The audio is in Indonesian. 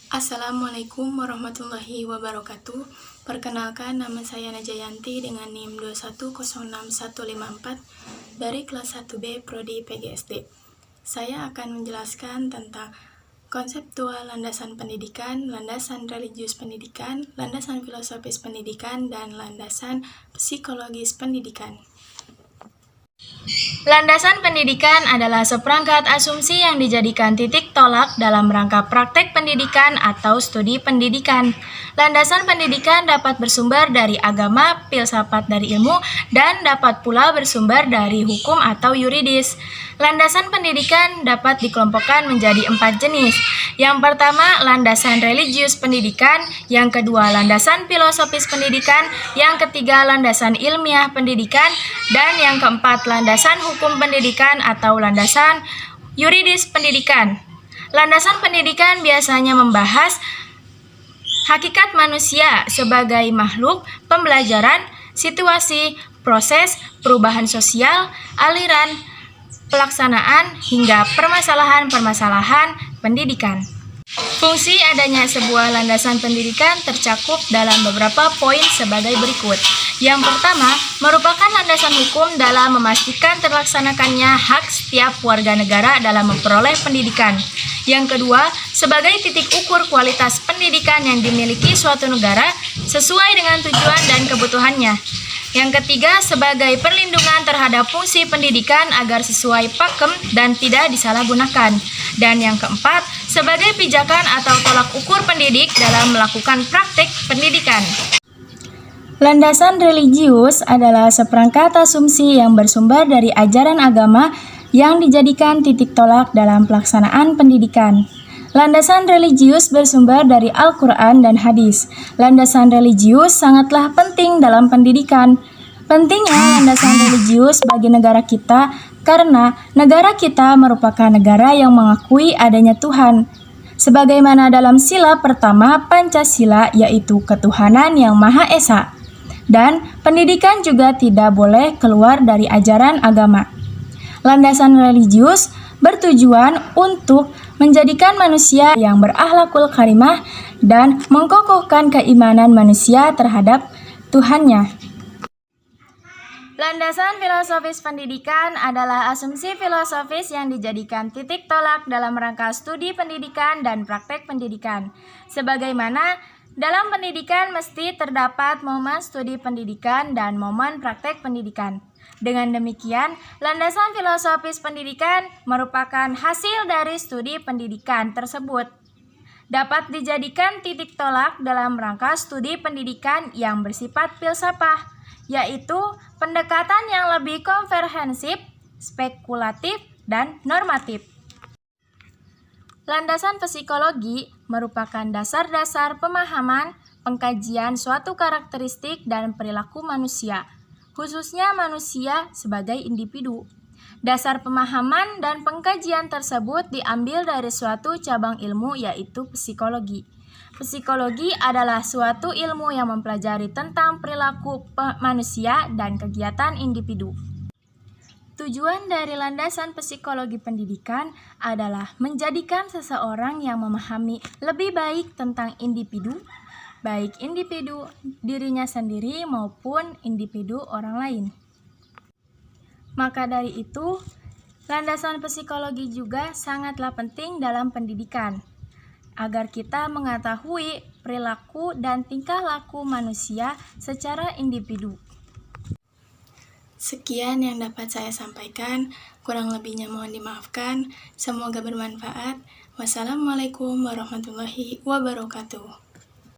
Assalamualaikum warahmatullahi wabarakatuh. Perkenalkan, nama saya Najayanti dengan NIM 2106154 dari kelas 1B Prodi PGSD. Saya akan menjelaskan tentang konseptual landasan pendidikan, landasan religius pendidikan, landasan filosofis pendidikan, dan landasan psikologis pendidikan. Landasan pendidikan adalah seperangkat asumsi yang dijadikan titik tolak dalam rangka praktek pendidikan atau studi pendidikan. Landasan pendidikan dapat bersumber dari agama, filsafat dari ilmu, dan dapat pula bersumber dari hukum atau yuridis. Landasan pendidikan dapat dikelompokkan menjadi 4 jenis. Yang pertama, landasan religius pendidikan. Yang kedua, landasan filosofis pendidikan. Yang ketiga, landasan ilmiah pendidikan. Dan yang keempat, landasan hukum pendidikan atau landasan yuridis pendidikan. Landasan pendidikan biasanya membahas hakikat manusia sebagai makhluk pembelajaran, situasi, proses, perubahan sosial, aliran, pelaksanaan, hingga permasalahan-permasalahan pendidikan. Fungsi adanya sebuah landasan pendidikan tercakup dalam beberapa poin sebagai berikut. Yang pertama, merupakan landasan hukum dalam memastikan terlaksanakannya hak setiap warga negara dalam memperoleh pendidikan. Yang kedua, sebagai titik ukur kualitas pendidikan yang dimiliki suatu negara sesuai dengan tujuan dan kebutuhannya. Yang ketiga, sebagai perlindungan terhadap fungsi pendidikan agar sesuai pakem dan tidak disalahgunakan. Dan yang keempat, sebagai pijakan atau tolak ukur pendidik dalam melakukan praktik pendidikan. Landasan religius adalah seperangkat asumsi yang bersumber dari ajaran agama yang dijadikan titik tolak dalam pelaksanaan pendidikan. Landasan religius bersumber dari Al-Quran dan hadis. Landasan religius sangatlah penting dalam pendidikan. Pentingnya landasan religius bagi negara kita karena negara kita merupakan negara yang mengakui adanya Tuhan. Sebagaimana dalam sila pertama Pancasila, yaitu ketuhanan yang Maha Esa. Dan pendidikan juga tidak boleh keluar dari ajaran agama. Landasan religius bertujuan untuk menjadikan manusia yang berakhlakul karimah dan mengkokohkan keimanan manusia terhadap Tuhannya. Landasan filosofis pendidikan adalah asumsi filosofis yang dijadikan titik tolak dalam rangka studi pendidikan dan praktek pendidikan. Sebagaimana dalam pendidikan mesti terdapat momen studi pendidikan dan momen praktek pendidikan. Dengan demikian, landasan filosofis pendidikan merupakan hasil dari studi pendidikan tersebut. Dapat dijadikan titik tolak dalam rangka studi pendidikan yang bersifat filsafah, yaitu pendekatan yang lebih komprehensif, spekulatif, dan normatif. Landasan psikologi merupakan dasar-dasar pemahaman, pengkajian suatu karakteristik dan perilaku manusia, khususnya manusia sebagai individu. Dasar pemahaman dan pengkajian tersebut diambil dari suatu cabang ilmu, yaitu psikologi. Psikologi adalah suatu ilmu yang mempelajari tentang perilaku manusia dan kegiatan individu. Tujuan dari landasan psikologi pendidikan adalah menjadikan seseorang yang memahami lebih baik tentang individu, baik individu dirinya sendiri maupun individu orang lain. Maka dari itu, landasan psikologi juga sangatlah penting dalam pendidikan, agar kita mengetahui perilaku dan tingkah laku manusia secara individu. Sekian yang dapat saya sampaikan, kurang lebihnya mohon dimaafkan. Semoga bermanfaat. Wassalamualaikum warahmatullahi wabarakatuh.